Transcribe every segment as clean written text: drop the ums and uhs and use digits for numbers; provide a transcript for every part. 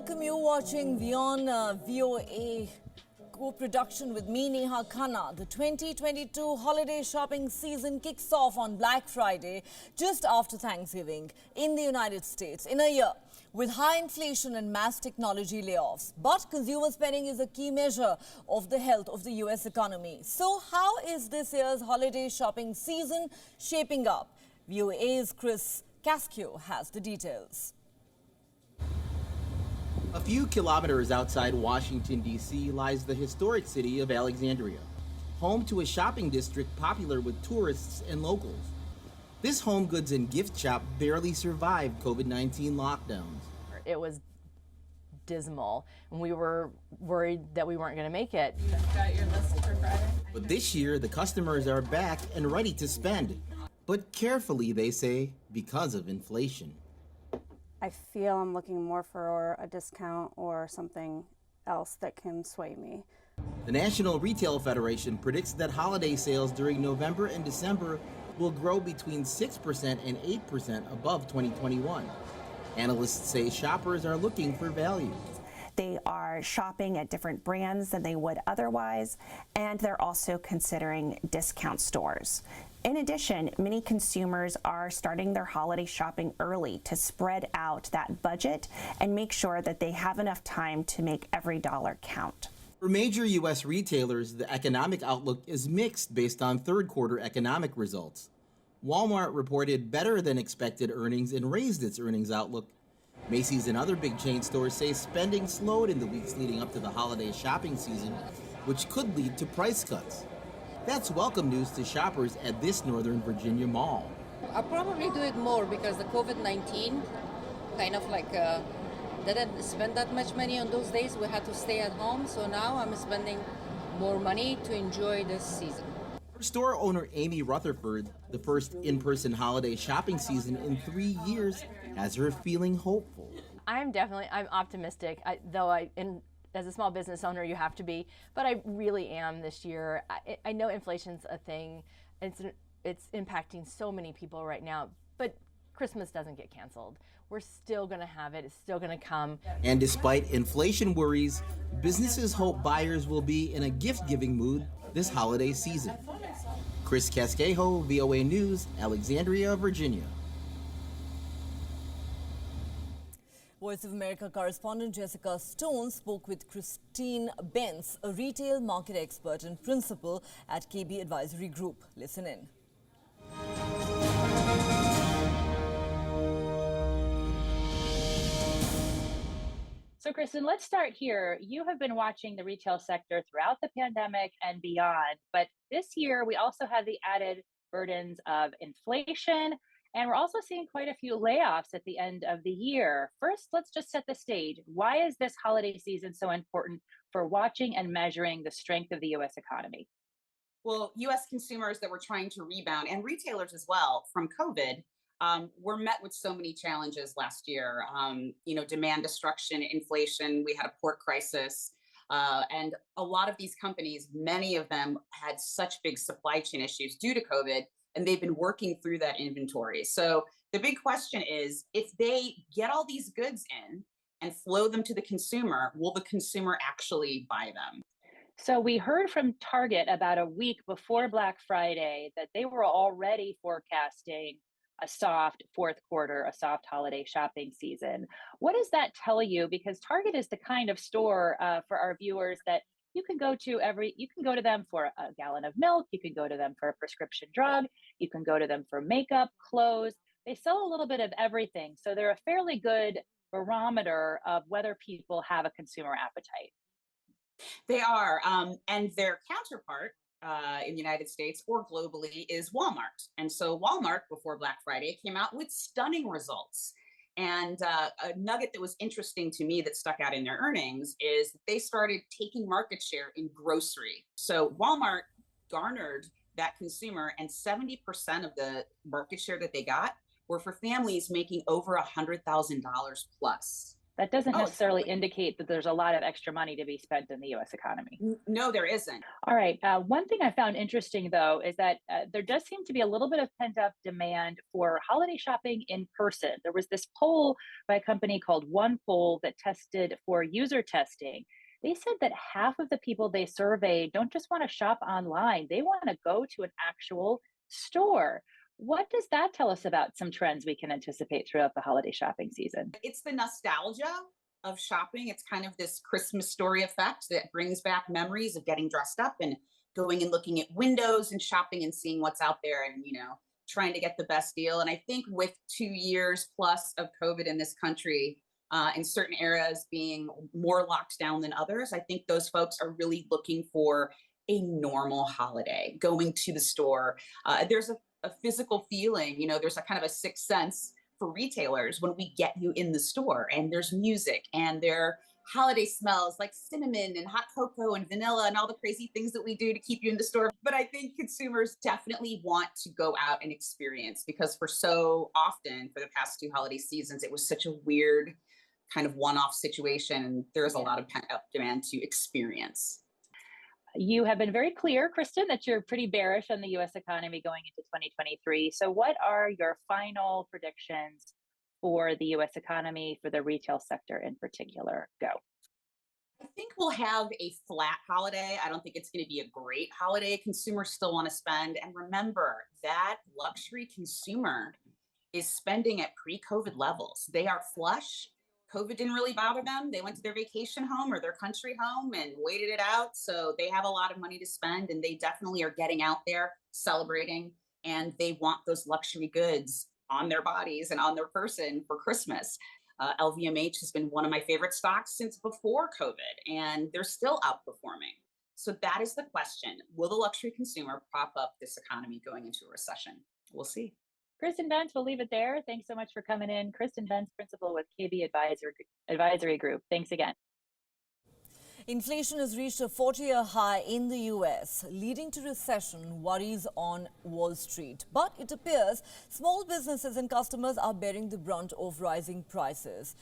welcome you watching WION VOA Co-Production with me, Neha Khanna. The 2022 holiday shopping season kicks off on Black Friday just after Thanksgiving in the United States in a year with high inflation and mass technology layoffs. But consumer spending is a key measure of the health of the US economy. So how is this year's holiday shopping season shaping up? VOA's Kocinski has the details. A few kilometers outside Washington, D.C. lies the historic city of Alexandria, home to a shopping district popular with tourists and locals. This home goods and gift shop barely survived COVID-19 lockdowns. It was dismal, and we were worried that we weren't going to make it. You got your list for Friday? But this year, the customers are back and ready to spend. But carefully, they say, because of inflation. I feel I'm looking more for a discount or something else that can sway me. The National Retail Federation predicts that holiday sales during November and December will grow between 6% and 8% above 2021. Analysts say shoppers are looking for value. They are shopping at different brands than they would otherwise, and they're also considering discount stores. In addition, many consumers are starting their holiday shopping early to spread out that budget and make sure that they have enough time to make every dollar count. For major U.S. retailers, the economic outlook is mixed based on third quarter economic results. Walmart reported better than expected earnings and raised its earnings outlook. Macy's and other big chain stores say spending slowed in the weeks leading up to the holiday shopping season, which could lead to price cuts. That's welcome news to shoppers at this Northern Virginia mall. I'll probably do it more because the COVID-19 kind of like didn't spend that much money on those days. We had to stay at home, so now I'm spending more money to enjoy this season. For store owner Amy Rutherford, the first in-person holiday shopping season in 3 years has her feeling hopeful. I'm optimistic, as a small business owner, you have to be, but I really am this year. I know inflation's a thing. It's impacting so many people right now, but Christmas doesn't get canceled. We're still going to have it. It's still going to come. And despite inflation worries, businesses hope buyers will be in a gift-giving mood this holiday season. Kocinski, VOA News, Alexandria, Virginia. Voice of America correspondent Jessica Stone spoke with Christine Benz, a retail market expert and principal at KB Advisory Group. Listen in. So, Kristen, let's start here. You have been watching the retail sector throughout the pandemic and beyond, but this year we also have the added burdens of inflation. And we're also seeing quite a few layoffs at the end of the year. First, let's just set the stage. Why is this holiday season so important for watching and measuring the strength of the U.S. economy? Well, U.S. consumers that were trying to rebound, and retailers as well, from COVID, were met with so many challenges last year. Demand destruction, inflation, we had a port crisis. And a lot of these companies, many of them had such big supply chain issues due to COVID, and they've been working through that inventory. So the big question is, if they get all these goods in and flow them to the consumer, will the consumer actually buy them? So we heard from Target about a week before Black Friday that they were already forecasting a soft fourth quarter, a soft holiday shopping season. What does that tell you? Because Target is the kind of store for our viewers that you can go to them for a gallon of milk, you can go to them for a prescription drug, you can go to them for makeup, clothes. They sell a little bit of everything. So they're a fairly good barometer of whether people have a consumer appetite. They are, and their counterpart in the United States or globally is Walmart. And so Walmart, before Black Friday, came out with stunning results. And a nugget that was interesting to me that stuck out in their earnings is that they started taking market share in grocery. So Walmart garnered that consumer, and 70% of the market share that they got were for families making over $100,000 plus. That doesn't Oh, necessarily exactly. indicate that there's a lot of extra money to be spent in the US economy. No, there isn't. All right. One thing I found interesting, though, is that there does seem to be a little bit of pent up demand for holiday shopping in person. There was this poll by a company called One Poll that tested for user testing. They said that half of the people they surveyed don't just want to shop online, they want to go to an actual store. What does that tell us about some trends we can anticipate throughout the holiday shopping season? It's the nostalgia of shopping. It's kind of this Christmas story effect that brings back memories of getting dressed up and going and looking at windows and shopping and seeing what's out there and, trying to get the best deal. And I think with 2 years plus of COVID in this country, in certain areas being more locked down than others, I think those folks are really looking for a normal holiday, going to the store. There's a physical feeling, there's a kind of a sixth sense for retailers when we get you in the store and there's music and there are holiday smells like cinnamon and hot cocoa and vanilla and all the crazy things that we do to keep you in the store. But I think consumers definitely want to go out and experience, because for so often for the past two holiday seasons, it was such a weird kind of one-off situation. And there's a lot of pent up demand to experience. You have been very clear, Kristen, that you're pretty bearish on the US economy going into 2023. So, what are your final predictions for the US economy, for the retail sector in particular? Go. I think we'll have a flat holiday. I don't think it's going to be a great holiday. Consumers still want to spend. And remember, that luxury consumer is spending at pre-COVID levels. They are flush. COVID didn't really bother them. They went to their vacation home or their country home and waited it out. So they have a lot of money to spend, and they definitely are getting out there celebrating, and they want those luxury goods on their bodies and on their person for Christmas. LVMH has been one of my favorite stocks since before COVID, and they're still outperforming. So that is the question. Will the luxury consumer prop up this economy going into a recession? We'll see. Kristen Bentz, we'll leave it there. Thanks so much for coming in. Kristen Bentz, principal with KB Advisory Group. Thanks again. Inflation has reached a 40-year high in the US, leading to recession worries on Wall Street. But it appears small businesses and customers are bearing the brunt of rising prices.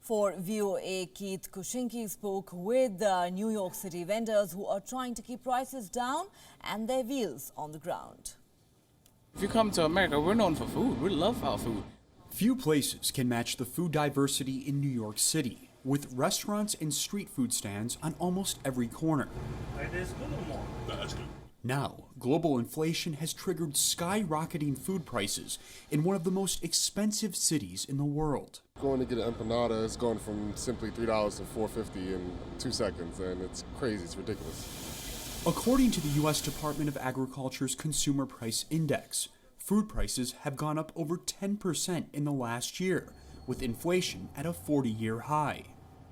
For VOA, Keith Kocinski spoke with New York City vendors who are trying to keep prices down and their wheels on the ground. If you come to America, we're known for food. We love our food. Few places can match the food diversity in New York City, with restaurants and street food stands on almost every corner. Now, global inflation has triggered skyrocketing food prices in one of the most expensive cities in the world. Going to get an empanada is going from simply $3 to $4.50 in 2 seconds, and it's crazy, it's ridiculous. According to the U.S. Department of Agriculture's Consumer Price Index, food prices have gone up over 10% in the last year, with inflation at a 40-year high.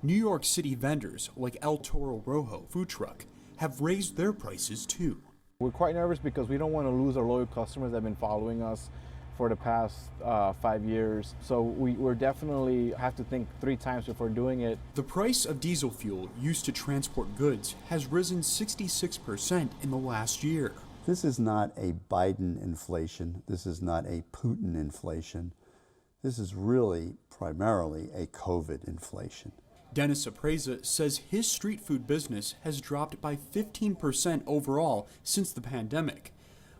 New York City vendors like El Toro Rojo food truck have raised their prices too. We're quite nervous because we don't want to lose our loyal customers that have been following us for the past 5 years. So we're definitely have to think 3 times before doing it. The price of diesel fuel used to transport goods has risen 66% in the last year. This is not a Biden inflation. This is not a Putin inflation. This is really primarily a COVID inflation. Dennis Apreza says his street food business has dropped by 15% overall since the pandemic,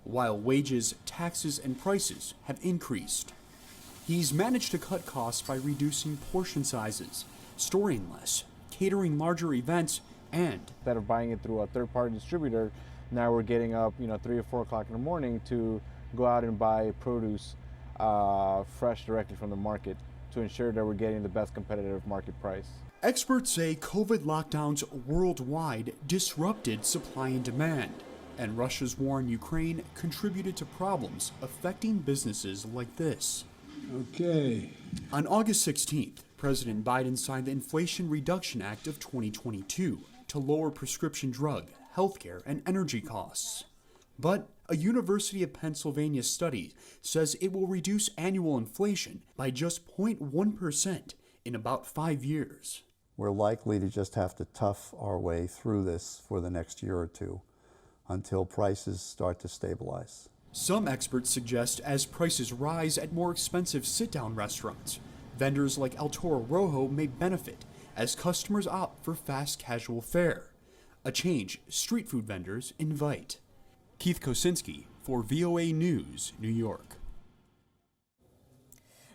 while wages, taxes, and prices have increased. He's managed to cut costs by reducing portion sizes, storing less, catering larger events, and instead of buying it through a third-party distributor, now we're getting up, 3 or 4 o'clock in the morning to go out and buy produce fresh directly from the market to ensure that we're getting the best competitive market price. Experts say COVID lockdowns worldwide disrupted supply and demand, and Russia's war in Ukraine contributed to problems affecting businesses like this. Okay. On August 16th, President Biden signed the Inflation Reduction Act of 2022 to lower prescription drug, healthcare, and energy costs. But a University of Pennsylvania study says it will reduce annual inflation by just 0.1% in about 5 years. We're likely to just have to tough our way through this for the next year or two until prices start to stabilize. Some experts suggest as prices rise at more expensive sit-down restaurants, Vendors like El Toro Rojo may benefit as customers opt for fast casual fare, a change street food vendors invite. Keith Kocinski for VOA News, New York.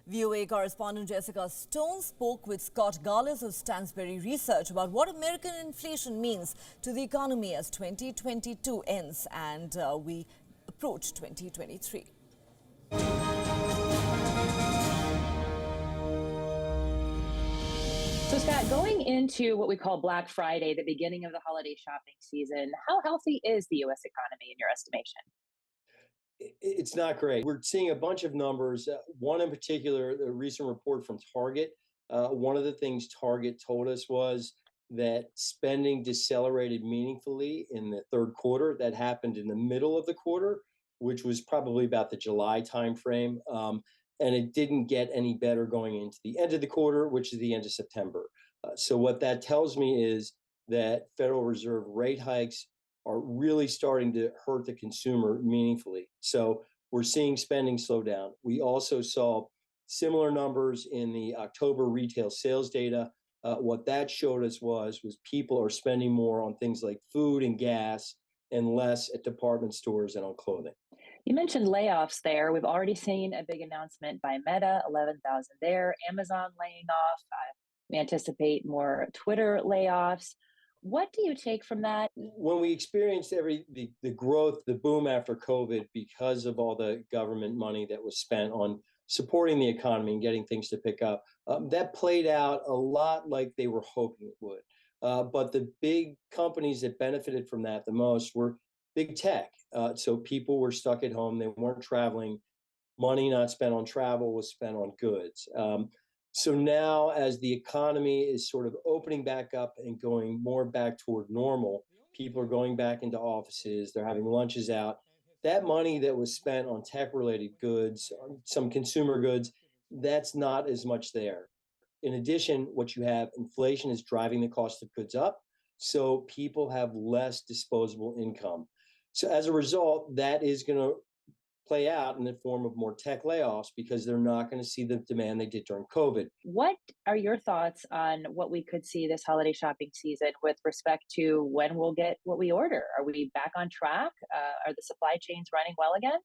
VOA correspondent Jessica Stone spoke with Scott Garlis of Stansberry Research about what American inflation means to the economy as 2022 ends and we approach 2023. So Scott, going into what we call Black Friday, the beginning of the holiday shopping season, how healthy is the U.S. economy in your estimation? It's not great. We're seeing a bunch of numbers. One in particular, a recent report from Target. One of the things Target told us was that spending decelerated meaningfully in the third quarter. That happened in the middle of the quarter, which was probably about the July timeframe. And it didn't get any better going into the end of the quarter, which is the end of September. So what that tells me is that Federal Reserve rate hikes are really starting to hurt the consumer meaningfully. So we're seeing spending slow down. We also saw similar numbers in the October retail sales data. What that showed us was people are spending more on things like food and gas and less at department stores and on clothing. You mentioned layoffs there. We've already seen a big announcement by Meta, 11,000 there, Amazon laying off. We anticipate more Twitter layoffs. What do you take from that? When we experienced the growth, the boom after COVID, because of all the government money that was spent on supporting the economy and getting things to pick up, that played out a lot like they were hoping it would. But the big companies that benefited from that the most were big tech. So people were stuck at home. They weren't traveling. Money not spent on travel was spent on goods. So now as the economy is sort of opening back up and going more back toward normal, people are going back into offices, they're having lunches out. That money that was spent on tech-related goods, some consumer goods, that's not as much there. In addition, what you have, inflation is driving the cost of goods up, so people have less disposable income. So as a result, that is going to play out in the form of more tech layoffs because they're not going to see the demand they did during COVID. What are your thoughts on what we could see this holiday shopping season with respect to when we'll get what we order? Are we back on track? Are the supply chains running well again?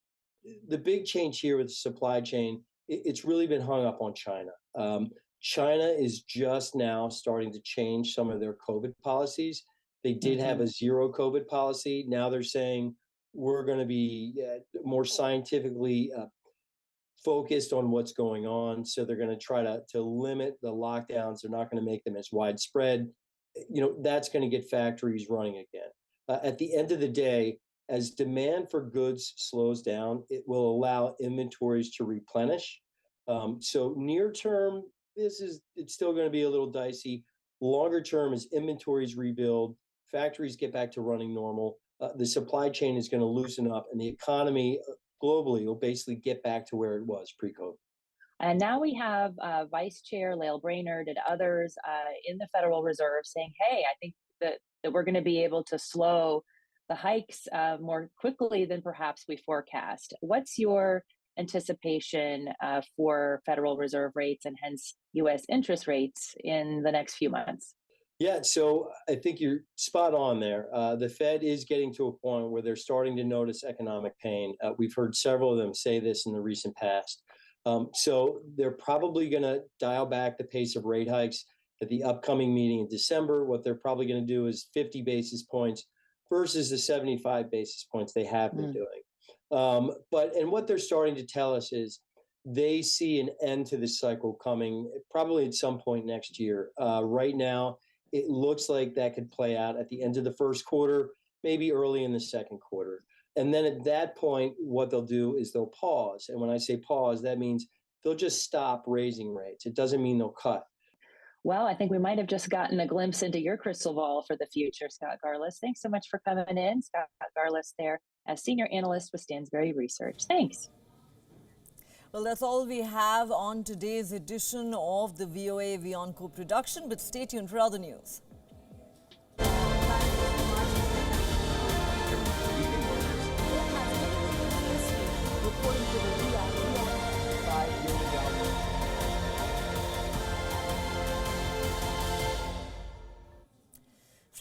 The big change here with the supply chain, it's really been hung up on China. China is just now starting to change some of their COVID policies. They did have a zero COVID policy. Now they're saying we're going to be more scientifically focused on what's going on. So they're going to try to limit the lockdowns. They're not going to make them as widespread. That's going to get factories running again. At the end of the day, as demand for goods slows down, it will allow inventories to replenish. So near term, it's still going to be a little dicey. Longer term, as inventories rebuild, factories get back to running normal, the supply chain is going to loosen up and the economy globally will basically get back to where it was pre-COVID. And now we have Vice Chair Lael Brainerd and others in the Federal Reserve saying, hey, I think that we're going to be able to slow the hikes more quickly than perhaps we forecast. What's your anticipation for Federal Reserve rates and hence U.S. interest rates in the next few months? Yeah, so I think you're spot on there. The Fed is getting to a point where they're starting to notice economic pain. We've heard several of them say this in the recent past. So they're probably going to dial back the pace of rate hikes at the upcoming meeting in December. What they're probably going to do is 50 basis points versus the 75 basis points they have been doing. And what they're starting to tell us is they see an end to this cycle coming probably at some point next year. Right now, it looks like that could play out at the end of the first quarter, maybe early in the second quarter. And then at that point, what they'll do is they'll pause. And when I say pause, that means they'll just stop raising rates. It doesn't mean they'll cut. Well, I think we might have just gotten a glimpse into your crystal ball for the future, Scott Garlis. Thanks so much for coming in. Scott Garlis there as Senior Analyst with Stansberry Research. Thanks. Well, that's all we have on today's edition of the VOA WION Co-Production, but stay tuned for other news.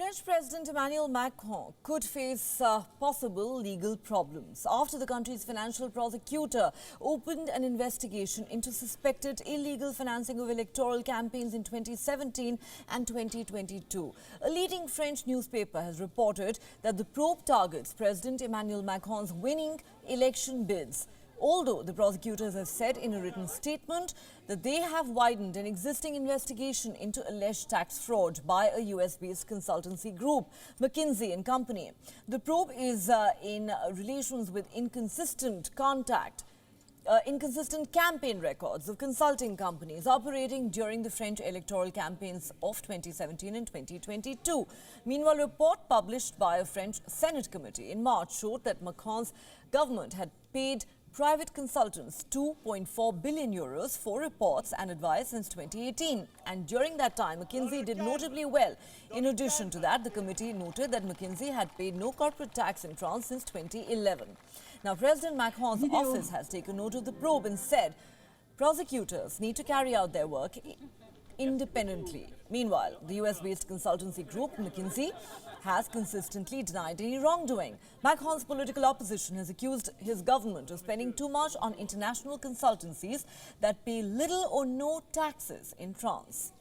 French President Emmanuel Macron could face possible legal problems after the country's financial prosecutor opened an investigation into suspected illegal financing of electoral campaigns in 2017 and 2022. A leading French newspaper has reported that the probe targets President Emmanuel Macron's winning election bids. Although the prosecutors have said in a written statement that they have widened an existing investigation into alleged tax fraud by a US-based consultancy group, McKinsey & Company. The probe is in relations with inconsistent campaign records of consulting companies operating during the French electoral campaigns of 2017 and 2022. Meanwhile, a report published by a French Senate committee in March showed that Macron's government had paid private consultants 2.4 billion euros for reports and advice since 2018. And during that time, McKinsey did notably well. In addition to that, the committee noted that McKinsey had paid no corporate tax in France since 2011. Now, President Macron's office has taken note of the probe and said prosecutors need to carry out their work independently. Meanwhile, the US-based consultancy group McKinsey has consistently denied any wrongdoing. Macron's political opposition has accused his government of spending too much on international consultancies that pay little or no taxes in France.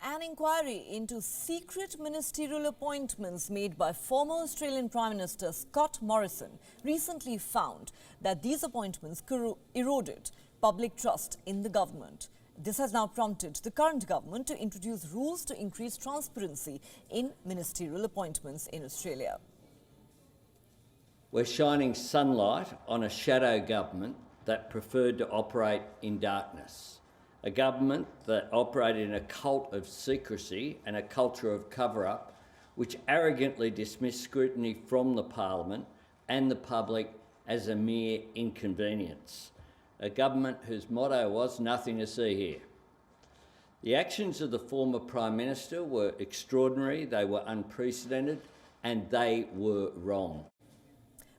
An inquiry into secret ministerial appointments made by former Australian Prime Minister Scott Morrison recently found that these appointments eroded public trust in the government. This has now prompted the current government to introduce rules to increase transparency in ministerial appointments in Australia. We're shining sunlight on a shadow government that preferred to operate in darkness. A government that operated in a cult of secrecy and a culture of cover-up, which arrogantly dismissed scrutiny from the Parliament and the public as a mere inconvenience. A government whose motto was nothing to see here. The actions of the former Prime Minister were extraordinary, they were unprecedented, and they were wrong.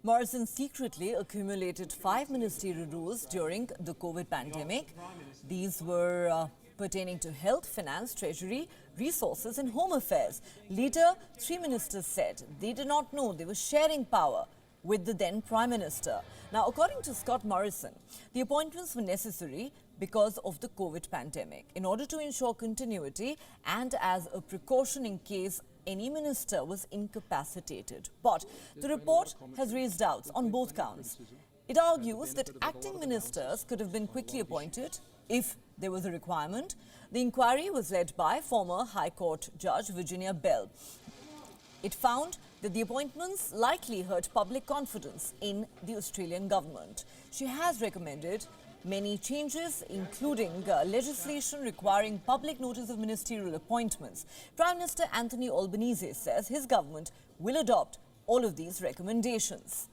Morrison secretly accumulated 5 ministerial rules during the COVID pandemic. These were pertaining to health, finance, treasury, resources and home affairs. Later, 3 ministers said they did not know they were sharing power with the then Prime Minister. Now, according to Scott Morrison, the appointments were necessary because of the COVID pandemic, in order to ensure continuity and as a precaution in case any minister was incapacitated. But the report has raised doubts on both counts. It argues that acting ministers could have been quickly appointed if there was a requirement. The inquiry was led by former High Court Judge Virginia Bell. It found that the appointments likely hurt public confidence in the Australian government. She has recommended many changes, including legislation requiring public notice of ministerial appointments. Prime Minister Anthony Albanese says his government will adopt all of these recommendations.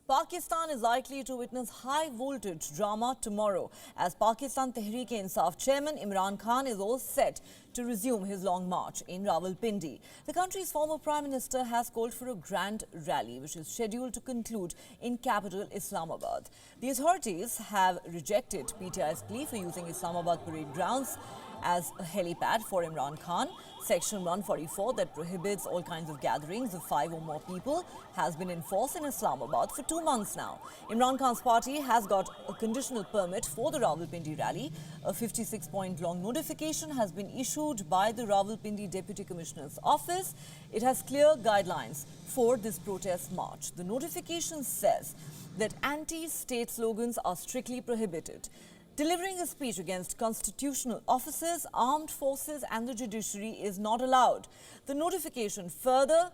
Pakistan is likely to witness high-voltage drama tomorrow as Pakistan Tehreek-e-Insaf chairman Imran Khan is all set to resume his long march in Rawalpindi. The country's former Prime Minister has called for a grand rally which is scheduled to conclude in capital Islamabad. The authorities have rejected PTI's plea for using Islamabad parade grounds as a helipad for Imran Khan. Section 144 that prohibits all kinds of gatherings of 5 or more people has been in force in Islamabad for 2 months now. Imran Khan's party has got a conditional permit for the Rawalpindi rally. A 56-point long notification has been issued by the Rawalpindi Deputy Commissioner's office. It has clear guidelines for this protest march. The notification says that anti-state slogans are strictly prohibited. Delivering a speech against constitutional officers, armed forces and the judiciary is not allowed. The notification further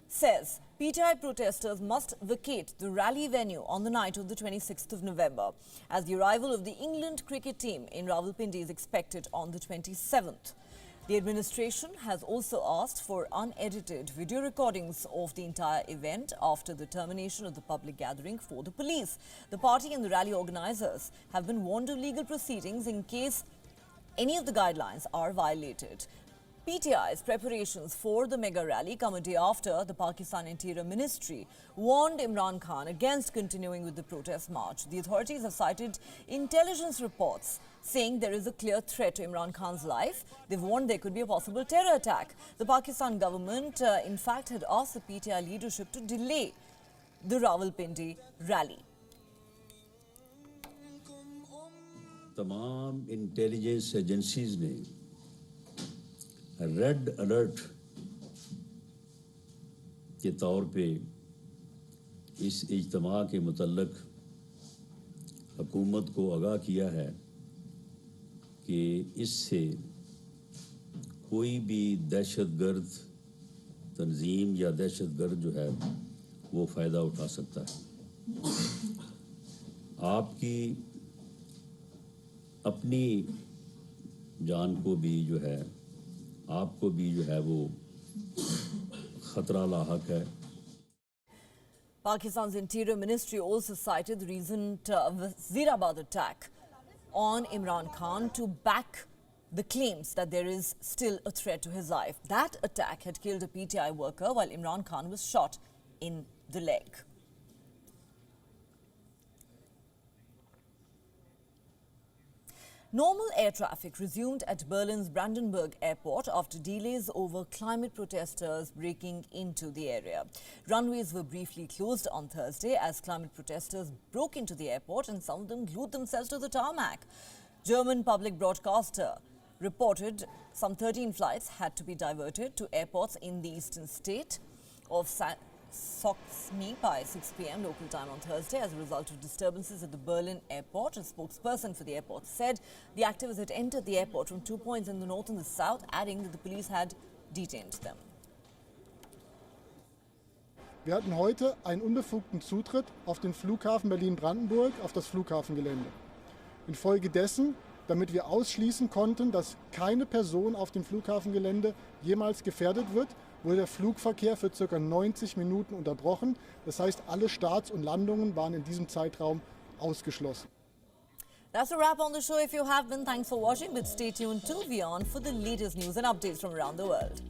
says PTI protesters must vacate the rally venue on the night of the 26th of November, as the arrival of the England cricket team in Rawalpindi is expected on the 27th. The administration has also asked for unedited video recordings of the entire event after the termination of the public gathering for the police. The party and the rally organizers have been warned of legal proceedings in case any of the guidelines are violated. PTI's preparations for the mega rally come a day after the Pakistan Interior Ministry warned Imran Khan against continuing with the protest march. The authorities have cited intelligence reports saying there is a clear threat to Imran Khan's life. They've warned there could be a possible terror attack. The Pakistan government, in fact, had asked the PTI leadership to delay the Rawalpindi rally. तमाम intelligence agencies ने red alert के तौर पे इस इज्तिमा के मुतल्लक हुकूमत को आगाह किया है कि इससे कोई भी दहशतगर्द तंजीम या दहशतगर्द जो है वो फ़ायदा उठा सकता है। आपकी अपनी जान को भी जो है आपको भी जो है वो खतरा लाहक है। Pakistan's Interior Ministry also cited the recent Wazirabad attack on Imran Khan to back the claims that there is still a threat to his life. That attack had killed a PTI worker while Imran Khan was shot in the leg. Normal air traffic resumed at Berlin's Brandenburg airport after delays over climate protesters breaking into the area. Runways were briefly closed on Thursday as climate protesters broke into the airport and some of them glued themselves to the tarmac. German public broadcaster reported some 13 flights had to be diverted to airports in the eastern state of Soxmi by 6 p.m. local time on Thursday as a result of disturbances at the Berlin airport. A spokesperson for the airport said the activists had entered the airport from 2 points in the north and the south, adding that the police had detained them. Wir hatten heute einen unbefugten Zutritt auf den Flughafen Berlin-Brandenburg, auf das Flughafengelände. Infolgedessen, damit wir ausschließen konnten, dass keine Person auf dem Flughafengelände jemals gefährdet wird, wurde der Flugverkehr für ca. 90 Minuten unterbrochen. Das heißt, alle Starts und Landungen waren in diesem Zeitraum ausgeschlossen. That's a wrap on the show. If you have been, thanks for watching, but stay tuned to WION for the latest news and updates from around the world.